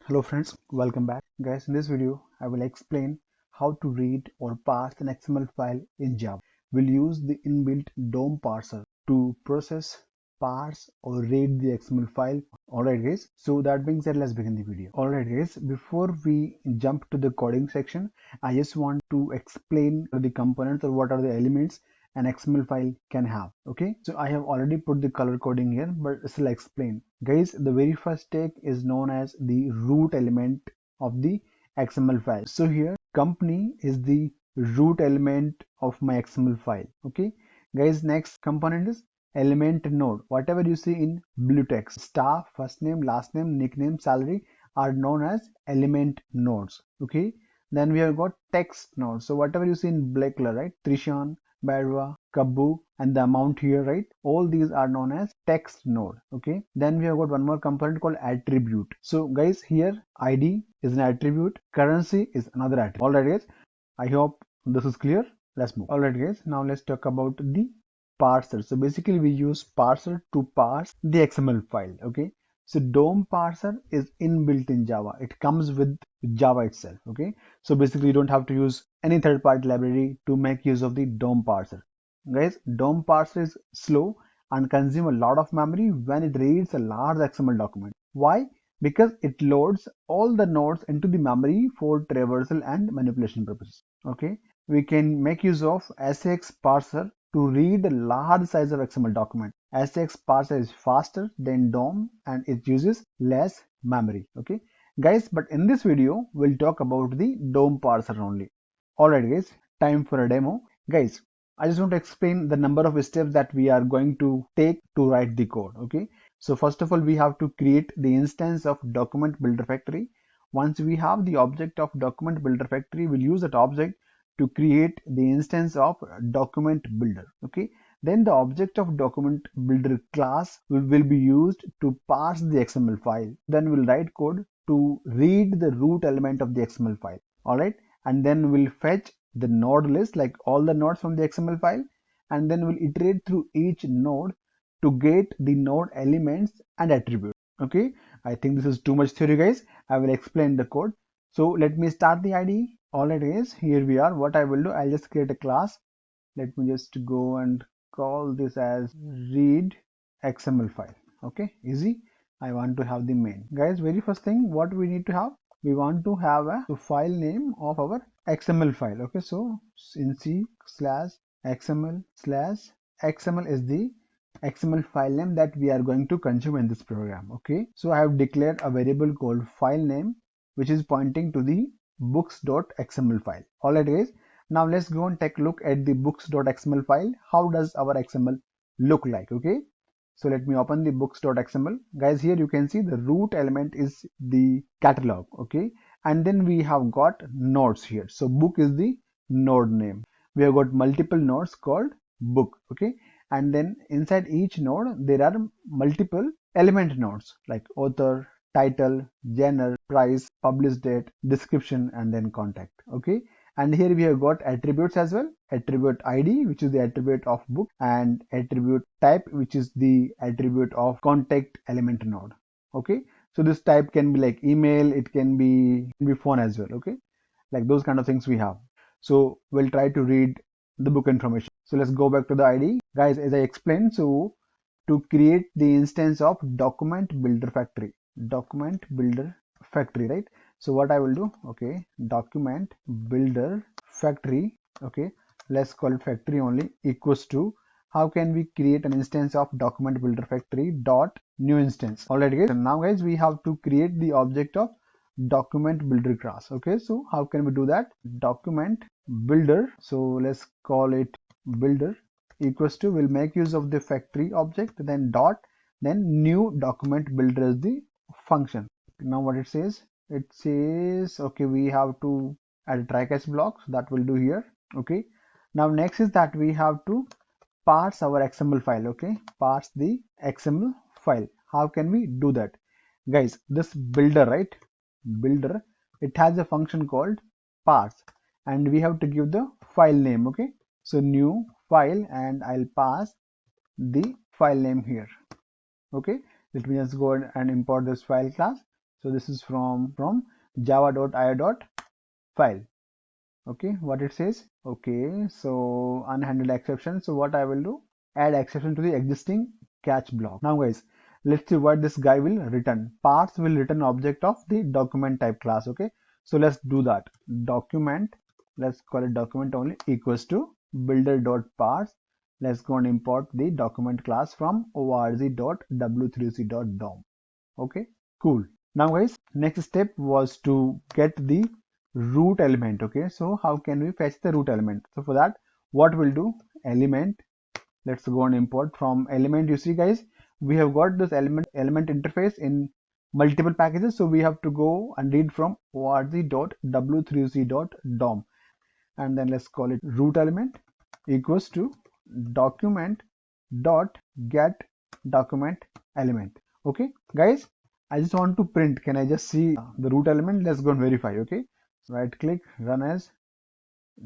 Hello friends, welcome back. Guys, in this video, I will explain how to read or parse an XML file in Java. We'll use the inbuilt DOM parser to process, parse or read the XML file. Alright guys, so that being said, let's begin the video. Alright guys, before we jump to the coding section, I just want to explain the components or what are the elements an XML file can have. Okay, so I have already put the color coding here, but still explain. Guys, the very first tag is known as the root element of the XML file. So here company is the root element of my XML file. Okay, guys, next component is element node. Whatever you see in blue text, staff, first name, last name, nickname, salary are known as element nodes. Okay, then we have got text node. So whatever you see in black color, right, Trishan, Badwa, Kabu, and the amount here, right? All these are known as text node. Okay. Then we have got one more component called attribute. So guys, here ID is an attribute, currency is another attribute. Alright guys, I hope this is clear. Let's move. Alright guys, now let's talk about the parser. So basically we use parser to parse the XML file. Okay. So DOM parser is inbuilt in Java. It comes with Java itself. Okay. So basically you don't have to use any third-party library to make use of the DOM parser. Guys, DOM parser is slow and consume a lot of memory when it reads a large XML document. Why? Because it loads all the nodes into the memory for traversal and manipulation purposes. Okay, we can make use of SX parser to read a large size of XML document. SX parser is faster than DOM and it uses less memory. Okay, guys, but in this video we'll talk about the DOM parser only. Alright guys, time for a demo. Guys, I just want to explain the number of steps that we are going to take to write the code. Okay, so first of all we have to create the instance of document builder factory. Once we have the object of document builder factory, we'll use that object to create the instance of document builder. Okay, then the object of document builder class will be used to parse the XML file. Then we'll write code to read the root element of the XML file. Alright, and then we'll fetch the node list, like all the nodes from the XML file, and then we'll iterate through each node to get the node elements and attributes. Okay, I think this is too much theory guys. I will explain the code. So let me start the IDE. All it is, here we are. What I will do, I'll just create a class. Let me just go and call this as read XML file. Okay, easy. I want to have the main. Guys, very first thing what we need to have, we want to have a file name of our XML file. Okay, so in C slash XML slash XML is the XML file name that we are going to consume in this program. Okay, so I have declared a variable called file name which is pointing to the books.xml file. Alright guys, now let's go and take a look at the books.xml file. How does our XML look like? Okay, so let me open the books.xml. Guys, here you can see the root element is the catalog. Okay, and then we have got nodes here. So book is the node name. We have got multiple nodes called book. Okay, and then inside each node there are multiple element nodes like author, title, genre, price, publish date, description, and then contact. Okay, and here we have got attributes as well. Attribute ID, which is the attribute of book, and attribute type, which is the attribute of contact element node. Okay, so this type can be like email, it can be phone as well. Okay, like those kind of things we have. So we'll try to read the book information. So let's go back to the ID. Guys, as I explained, so to create the instance of document builder factory, right? So what I will do, okay, document builder factory, okay, let's call it factory only, equals to, how can we create an instance of document builder factory dot new instance. Alright guys, and now guys we have to create the object of document builder class. Okay, so how can we do that? Document builder, so let's call it builder equals to, we'll make use of the factory object, then dot, then new document builder is the function. Now what it says, okay, we have to add a try catch block, so that will do here. Okay, now next is that we have to parse our XML file. Okay, parse the XML file. How can we do that? Guys, this builder, right, builder, it has a function called parse, and we have to give the file name. Okay, so new file, and I'll pass the file name here. Okay, let me just go and import this file class. So this is from java.io.file. Okay, what it says. Okay, so unhandled exception. So what I will do, add exception to the existing catch block. Now guys, let's see what this guy will return. Parse will return object of the document type class. Okay, so let's do that. Document, let's call it document only, equals to builder.parse. Let's go and import the document class from org.w3c.dom. Okay, cool. Now guys, next step was to get the root element. Okay, so how can we fetch the root element? So for that, what we'll do, element, let's go and import from element. You see guys, we have got this element interface in multiple packages, so we have to go and read from org.w3c.dom, and then let's call it root element equals to document dot get document element. Okay guys, I just want to print. Can I just see the root element? Let's go and verify. Okay, right click, run as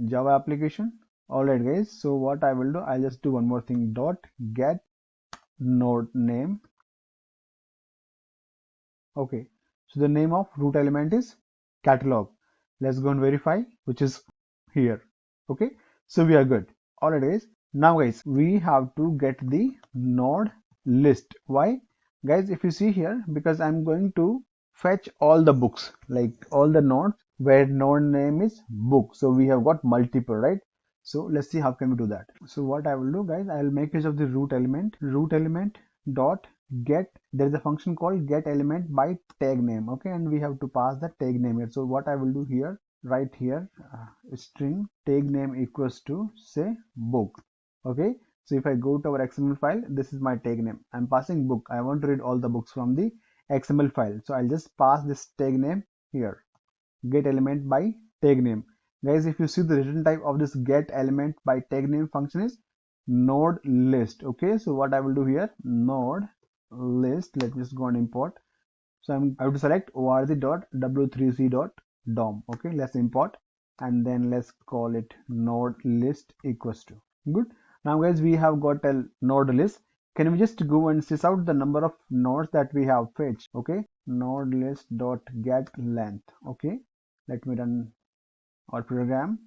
Java application. All right guys, so what I will do, I'll just do one more thing, dot get node name. Okay, so the name of root element is catalog. Let's go and verify, which is here. Okay, so we are good. All right guys, now guys, we have to get the node list. Why guys? If you see here, because I'm going to fetch all the books, like all the nodes where node name is book, so we have got multiple, right? So let's see how can we do that. So what I will do guys, I will make use of the root element dot get. There is a function called get element by tag name. Okay, and we have to pass the tag name here. So what I will do here, right here, string tag name equals to say book. Okay, so if I go to our XML file, this is my tag name. I'm passing book. I want to read all the books from the XML file, so I'll just pass this tag name here, get element by tag name. Guys, if you see, the return type of this get element by tag name function is node list. Okay, so what I will do here, node list, let me just go and import. So I have to select org.w3c.dom. Okay, let's import, and then let's call it node list equals to. Good. Now guys, we have got a node list. Can we just go and sys out the number of nodes that we have fetched? Okay, node list dot get length. Okay, let me run our program.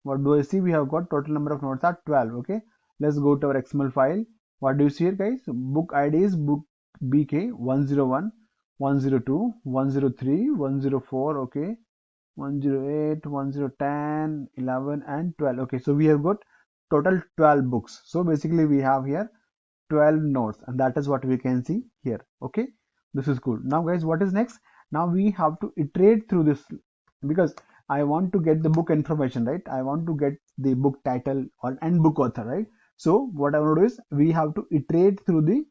What do I see? We have got total number of nodes are 12. Okay, let's go to our XML file. What do you see here guys? Book ID is book BK 101, 102, 103, 104. Okay, 108, 1010, 11 and 12. Okay, so we have got total 12 books. So basically we have here 12 nodes, and that is what we can see here. Okay, this is cool. Now guys, what is next? Now we have to iterate through this, because I want to get the book information, right? I want to get the book title and book author, right? So what I want to do is, we have to iterate through the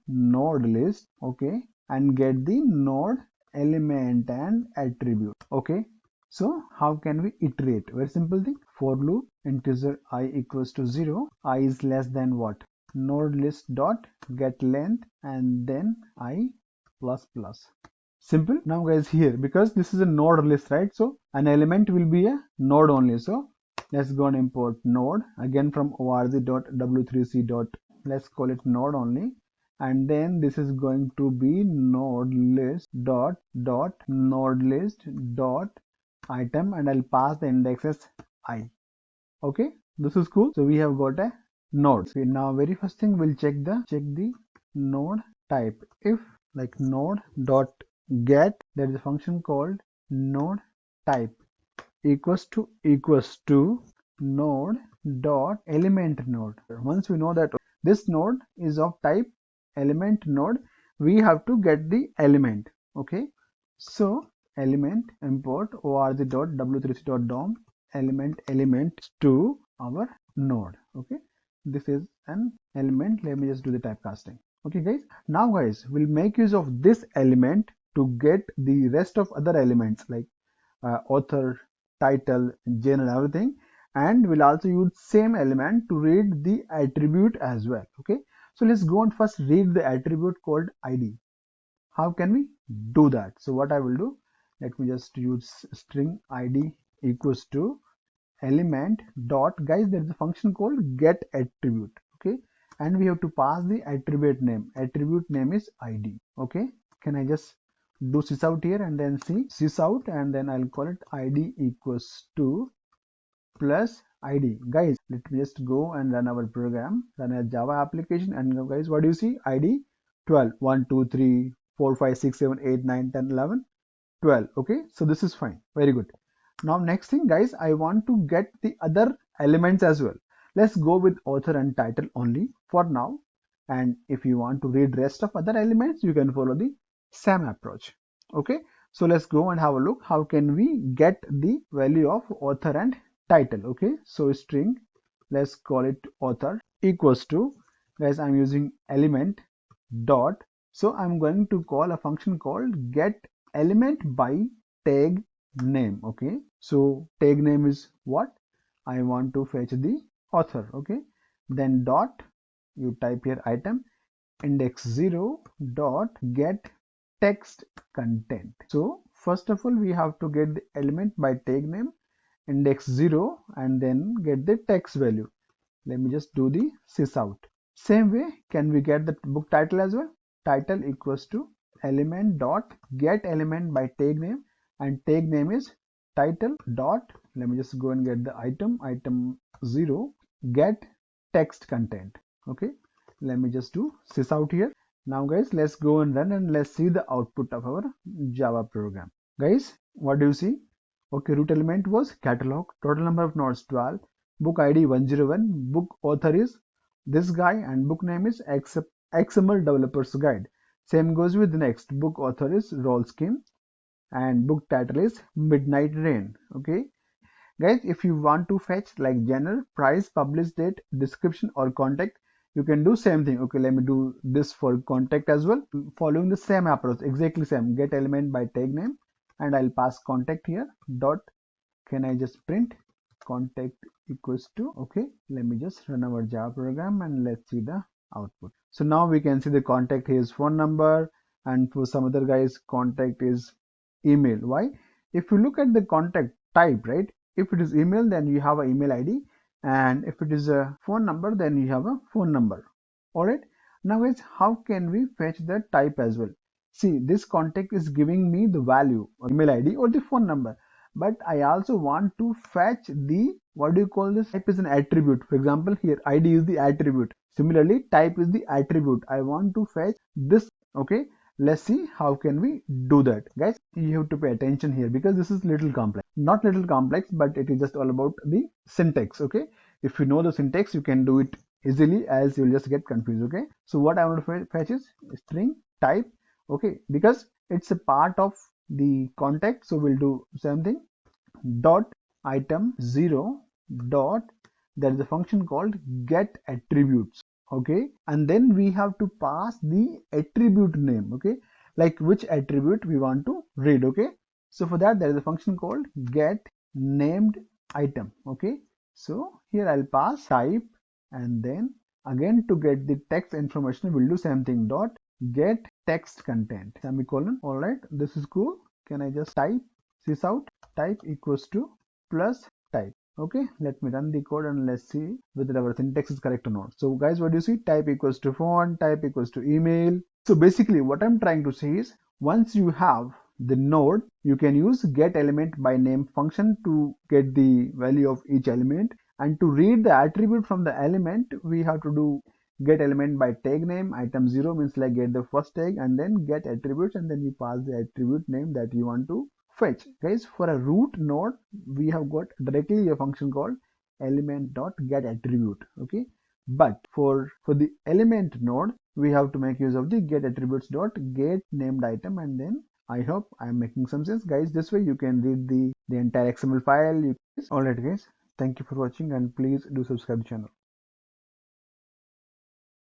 node list. Okay, and get the node element and attribute. Okay, so how can we iterate? Very simple thing. For loop, integer I equals to 0, I is less than what? Node list dot get length, and then I plus plus. Simple. Now guys, here, because this is a node list, right? So an element will be a node only. So let's go and import node again from org.w3c. Let's call it node only, and then this is going to be node list dot node list dot item, and I'll pass the index as I. Okay, this is cool. So we have got a node. So now very first thing, we'll check the node type. If like node dot get, there is a function called node type equals to node dot element node. Once we know that this node is of type element node, we have to get the element. Okay, so element import org.w3c.dom element to our node. Okay, this is an element. Let me just do the typecasting. Okay guys, now guys, we'll make use of this element to get the rest of other elements like author, title, genre, everything, and we'll also use same element to read the attribute as well. Okay, so let's go and first read the attribute called ID. How can we do that? So what I will do, let me just use string ID equals to element dot, guys, there is a function called get attribute. Okay, and we have to pass the attribute name. Attribute name is ID. Okay, Can I just do sysout here and then see sysout, and then I'll call it id equals to plus id. Guys, let me just go and run our program, run a Java application, and guys, what do you see? ID 12, 1, 2, 3, 4, 5, 6, 7, 8, 9, 10, 11, 12. Okay, so this is fine. Very good. Now next thing, guys, I want to get the other elements as well. Let's go with author and title only for now. And if you want to read rest of other elements, you can follow the same approach. Okay, so let's go and have a look. How can we get the value of author and title? Okay, so string, let's call it author equals to, guys, I'm using element dot. So I'm going to call a function called get element by tag name. Okay, so tag name is what? I want to fetch the author. Okay, then dot, you type here item index 0 dot get text content. So first of all, we have to get the element by tag name index 0 and then get the text value. Let me just do the sys out. Same way, can we get the book title as well? Title equals to element dot get element by tag name, and tag name is title dot, let me just go and get the item 0 get text content. Okay, let me just do sys out here. Now guys, let's go and run and let's see the output of our Java program. Guys, what do you see? Okay, root element was catalog, total number of nodes 12, book ID 101, book author is this guy, and book name is XML Developers Guide. Same goes with the next, book author is role scheme, and book title is Midnight Rain. Okay, guys, if you want to fetch like genre, price, publish date, description, or contact, you can do same thing. Okay, let me do this for contact as well, following the same approach, exactly same. Get element by tag name, and I'll pass contact here dot, can I just print contact equals to, okay, let me just run our Java program and let's see the output. So now we can see the contact here is phone number, and for some other guys contact is email. Why? If you look at the contact type, right, if it is email, then you have an email ID, and if it is a phone number, then you have a phone number. All right, now guys, how can we fetch the type as well? See, this contact is giving me the value or email ID or the phone number, but I also want to fetch the, what do you call this, type is an attribute. For example, here ID is the attribute, similarly type is the attribute. I want to fetch this. Okay, let's see how can we do that. Guys, you have to pay attention here because this is little complex, not little complex, but it is just all about the syntax. Okay, if you know the syntax, you can do it easily, as you'll just get confused. Okay, so what I want to fetch is string type. Okay, because it's a part of the contact, so we'll do same thing, dot item 0 dot, there is a function called get attributes. Okay, and then we have to pass the attribute name. Okay, like which attribute we want to read. Okay, so for that there is a function called get named item. Okay, so here I'll pass type, and then again to get the text information we'll do same thing, dot get text content semicolon. All right, this is cool. Can I just type sys out type equals to plus type. Okay, let me run the code and let's see whether our syntax is correct or not. So guys, what do you see? Type equals to font, type equals to email. So basically what I'm trying to say is, once you have the node, you can use get element by name function to get the value of each element, and to read the attribute from the element, we have to do get element by tag name item 0, means like get the first tag, and then get attributes, and then you pass the attribute name that you want to fetch. Guys, for a root node, we have got directly a function called element dot get attribute. Okay, but for the element node, we have to make use of the get attributes dot get named item, and then I hope I am making some sense, guys. This way you can read the entire XML file. Alright guys, thank you for watching, and please do subscribe the channel.